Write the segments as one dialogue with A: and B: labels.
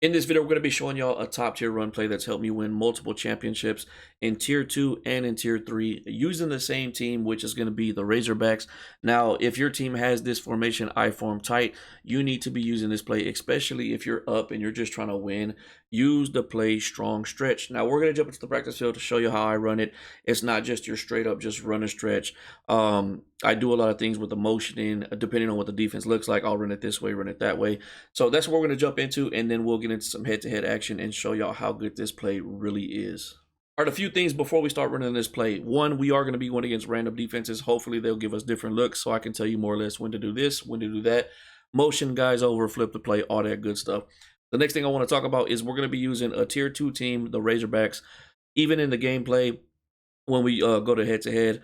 A: In this video, we're going to be showing y'all a top tier run play that's helped me win multiple championships in tier 2 and in tier 3 using the same team, which is going to be the Razorbacks. Now, if your team has this formation, I form tight, you need to be using this play, especially if you're up and you're just trying to win. Use the play strong stretch. Now, we're going to jump into the practice field to show you how I run it. It's not just your straight up just run a stretch. I do a lot of things with the motioning, depending on what the defense looks like. I'll run it this way, run it that way. So that's what we're going to jump into, and then we'll get into some head-to-head action and show y'all how good this play really is. All right, a few things before we start running this play. One, we are going to be going against random defenses. Hopefully, they'll give us different looks so I can tell you more or less when to do this, when to do that. Motion guys over, flip the play, all that good stuff. The next thing I want to talk about is we're going to be using a tier 2 team, the Razorbacks, even in the gameplay when we go to head-to-head.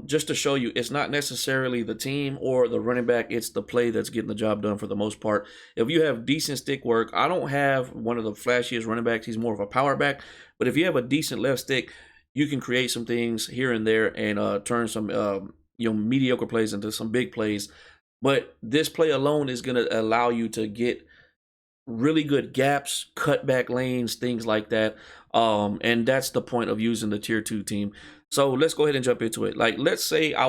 A: Just to show you, it's not necessarily the team or the running back, it's the play that's getting the job done for the most part. If you have decent stick work, I don't have one of the flashiest running backs, he's more of a power back, but if you have a decent left stick, you can create some things here and there and turn some mediocre plays into some big plays. But this play alone is going to allow you to get really good gaps, cutback lanes, things like that. And that's the point of using the tier 2 team. So let's go ahead and jump into it. Like, let's say I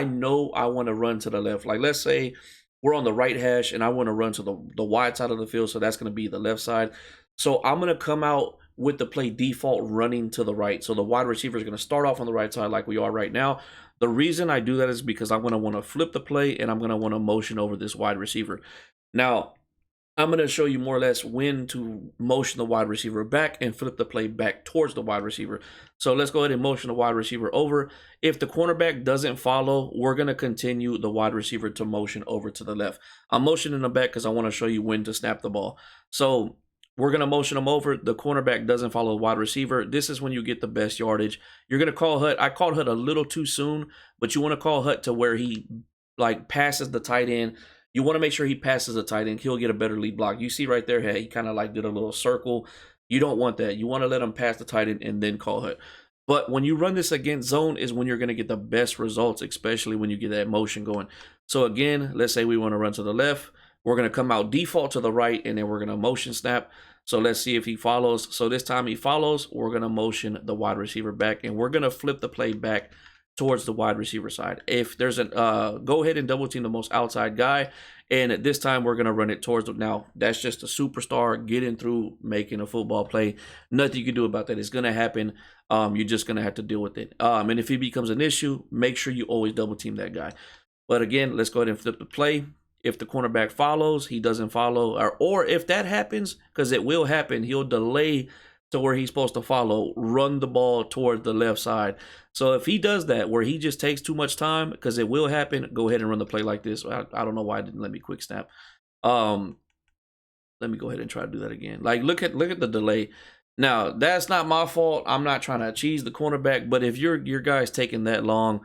A: know I want to run to the left. Like, let's say we're on the right hash and I want to run to the wide side of the field. So that's going to be the left side. So I'm going to come out with the play default running to the right. So the wide receiver is going to start off on the right side like we are right now. The reason I do that is because I'm going to want to flip the play and I'm going to want to motion over this wide receiver. Now, I'm going to show you more or less when to motion the wide receiver back and flip the play back towards the wide receiver. So let's go ahead and motion the wide receiver over. If the cornerback doesn't follow, we're going to continue the wide receiver to motion over to the left. I'm motioning them back because I want to show you when to snap the ball. So we're going to motion them over. The cornerback doesn't follow the wide receiver. This is when you get the best yardage. You're going to call Hut. I called Hut a little too soon, but you want to call Hut to where he passes the tight end. You want to make sure he passes the tight end. He'll get a better lead block. You see right there, hey, he kind of did a little circle. You don't want that. You want to let him pass the tight end and then call it. But when you run this against zone is when you're going to get the best results, especially when you get that motion going. So again, let's say we want to run to the left. We're going to come out default to the right, and then we're going to motion snap. So let's see if he follows. So this time he follows. We're going to motion the wide receiver back, and we're going to flip the play back towards the wide receiver side. If there's go ahead and double team the most outside guy, and at this time we're going to run it towards now that's just a superstar getting through, making a football play. Nothing you can do about that. It's going to happen. You're just going to have to deal with it. And if it becomes an issue, make sure you always double team that guy. But again, let's go ahead and flip the play. If the cornerback follows, he doesn't follow, or if that happens, because it will happen, he'll delay to where he's supposed to follow, run the ball towards the left side. So if he does that, where he just takes too much time, because it will happen, go ahead and run the play like this. I don't know why it didn't let me quick snap. Let me go ahead and try to do that again. Like, look at the delay. Now, that's not my fault. I'm not trying to cheese the cornerback, but if your guy's taking that long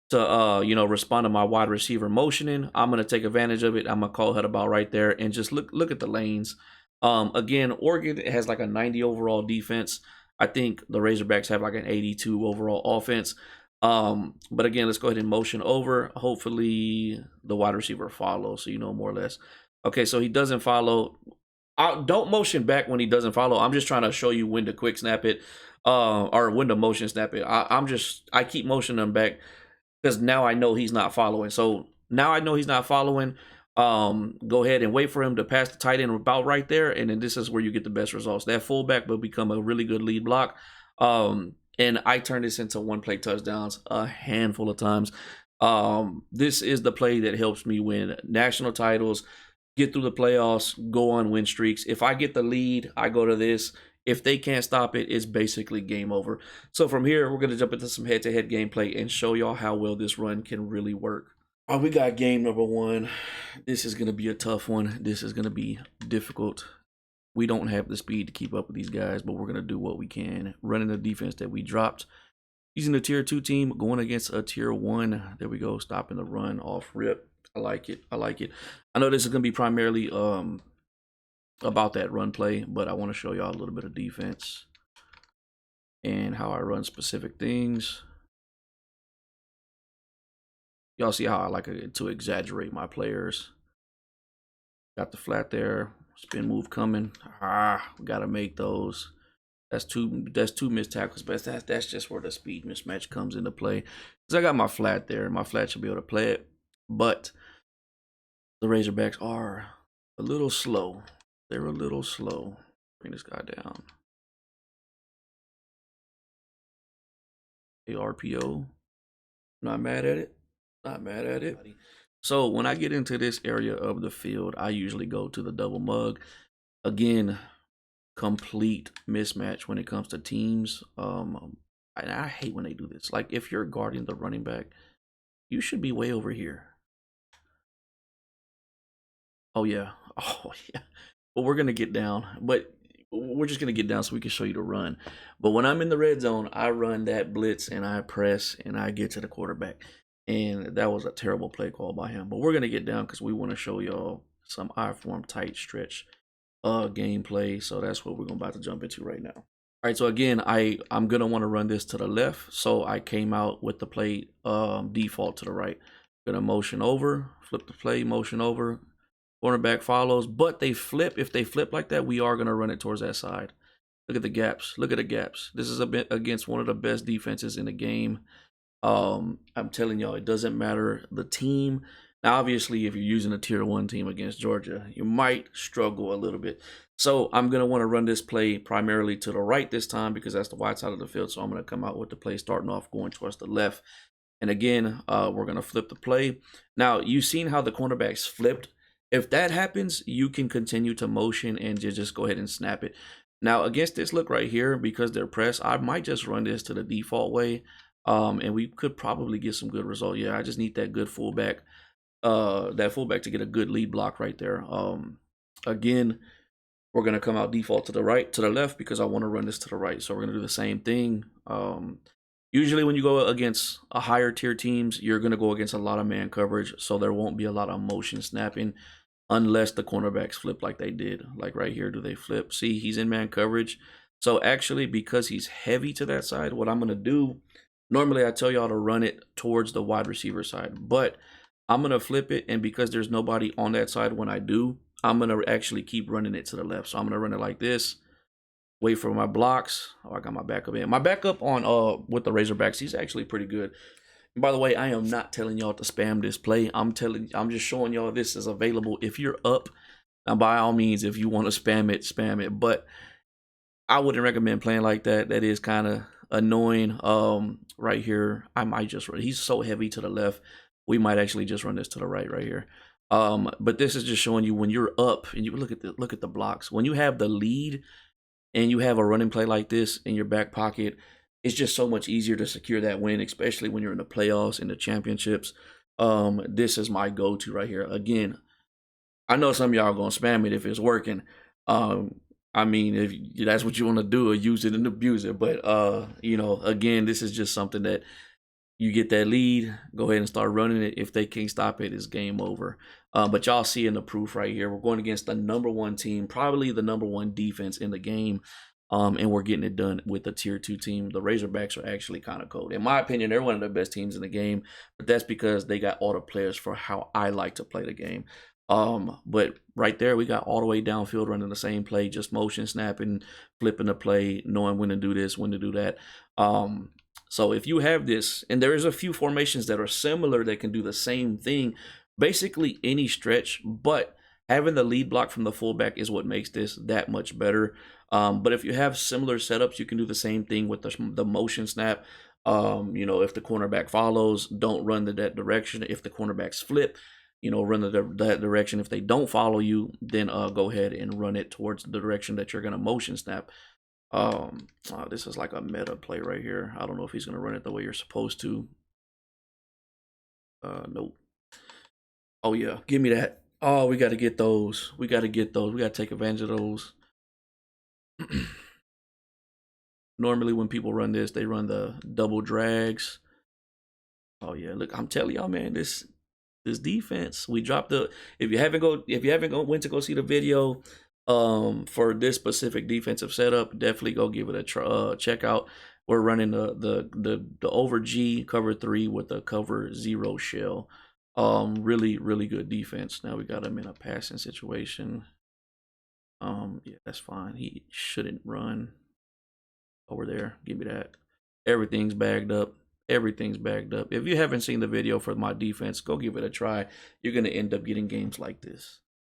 A: to respond to my wide receiver motioning, I'm gonna take advantage of it. I'm gonna call Hut about right there and just look at the lanes. Again, Oregon has like a 90 overall defense. I think the Razorbacks have like an 82 overall offense. But again, let's go ahead and motion over. Hopefully the wide receiver follows, so you know more or less. Okay, so he doesn't follow. Don't motion back when he doesn't follow. I'm just trying to show you when to quick snap it, or when to motion snap it. I keep motioning him back because now I know he's not following. So now I know he's not following. Go ahead and wait for him to pass the tight end about right there, and then this is where you get the best results. That fullback will become a really good lead block. And I turned this into one play touchdowns a handful of times. This is the play that helps me win national titles, get through the playoffs, go on win streaks. If I get the lead, I go to this. If they can't stop it, it's basically game over. So from here, we're going to jump into some head-to-head gameplay and show y'all how well this run can really work. All right, we got game number 1. This is going to be a tough one. This is going to be difficult. We don't have the speed to keep up with these guys, but we're going to do what we can. Running the defense that we dropped. Using the tier 2 team, going against a tier 1. There we go, stopping the run off rip. I like it. I like it. I know this is going to be primarily about that run play, but I want to show y'all a little bit of defense and how I run specific things. Y'all see how I like to exaggerate my players. Got the flat there. Spin move coming. We gotta make those. That's two missed tackles, but that's just where the speed mismatch comes into play. Because I got my flat there. My flat should be able to play it. But the Razorbacks are a little slow. They're a little slow. Bring this guy down. A RPO. Not mad at it. Not mad at it. So when I get into this area of the field, I usually go to the double mug. Again, complete mismatch when it comes to teams. I hate when they do this. Like if you're guarding the running back, you should be way over here. Oh yeah. Oh yeah. But we're gonna get down. But we're just gonna get down so we can show you the run. But when I'm in the red zone, I run that blitz and I press and I get to the quarterback. And that was a terrible play call by him. But we're gonna get down because we want to show y'all some I form tight stretch gameplay. So that's what we're about to jump into right now. All right, so again, I'm gonna want to run this to the left. So I came out with the play default to the right. Gonna motion over, flip the play, motion over. Cornerback follows, but they flip. If they flip like that, we are going to run it towards that side. Look at the gaps. Look at the gaps. This is a bit against one of the best defenses in the game. I'm telling y'all, it doesn't matter the team. Now, obviously, if you're using a tier 1 team against Georgia, you might struggle a little bit. So I'm going to want to run this play primarily to the right this time because that's the wide side of the field. So I'm going to come out with the play starting off going towards the left. And again, we're going to flip the play. Now, you've seen how the cornerbacks flipped. If that happens, you can continue to motion and just go ahead and snap it. Now, against this look right here, because they're pressed, I might just run this to the default way, and we could probably get some good result. Yeah, I just need that good fullback, to get a good lead block right there. Again, we're going to come out default to the right, to the left, because I want to run this to the right. So we're going to do the same thing. Usually when you go against a higher tier teams, you're going to go against a lot of man coverage, so there won't be a lot of motion snapping. Unless the cornerbacks flip like they did. Like right here, do they flip? See, he's in man coverage. So actually, because he's heavy to that side, what I'm going to do, normally I tell y'all to run it towards the wide receiver side. But I'm going to flip it, and because there's nobody on that side when I do, I'm going to actually keep running it to the left. So I'm going to run it like this. Wait for my blocks. Oh, I got my backup in. My backup on with the Razorbacks, he's actually pretty good. By the way, I am not telling y'all to spam this play. I'm just showing y'all this is available. If you're up, now by all means, if you want to spam it, spam it. But I wouldn't recommend playing like that. That is kind of annoying. Right here, I might just run. He's so heavy to the left. We might actually just run this to the right here. But this is just showing you when you're up and you look at the blocks. When you have the lead and you have a running play like this in your back pocket, it's just so much easier to secure that win, especially when you're in the playoffs and the championships. This is my go-to right here. Again, I know some of y'all are going to spam it if it's working. I mean, if that's what you want to do, or use it and abuse it. But, again, this is just something that you get that lead, go ahead and start running it. If they can't stop it, it's game over. But y'all seeing the proof right here. We're going against the #1 team, probably the #1 defense in the game. And we're getting it done with the tier 2 team. The Razorbacks are actually kind of cold. In my opinion, they're one of the best teams in the game, but that's because they got all the players for how I like to play the game. But right there, we got all the way downfield running the same play, just motion snapping, flipping the play, knowing when to do this, when to do that. So if you have this, and there is a few formations that are similar that can do the same thing, basically any stretch, but having the lead block from the fullback is what makes this that much better. But if you have similar setups, you can do the same thing with the motion snap. If the cornerback follows, don't run that direction. If the cornerbacks flip, run that direction. If they don't follow you, then go ahead and run it towards the direction that you're going to motion snap. This is like a meta play right here. I don't know if he's going to run it the way you're supposed to. Nope. Oh, yeah. Give me that. Oh, we got to get those. We got to take advantage of those. Normally when people run this, they run the double drags. Oh yeah, look, I'm telling y'all, man, this defense. We dropped if you haven't went to go see the video for this specific defensive setup, definitely go give it a check out. We're running the over G cover 3 with the cover 0 shell. Really good defense. Now we got them in a passing situation. Yeah, that's fine. He shouldn't run over there. Give me that. Everything's bagged up. Everything's bagged up. If you haven't seen the video for my defense, go give it a try. You're going to end up getting games like this.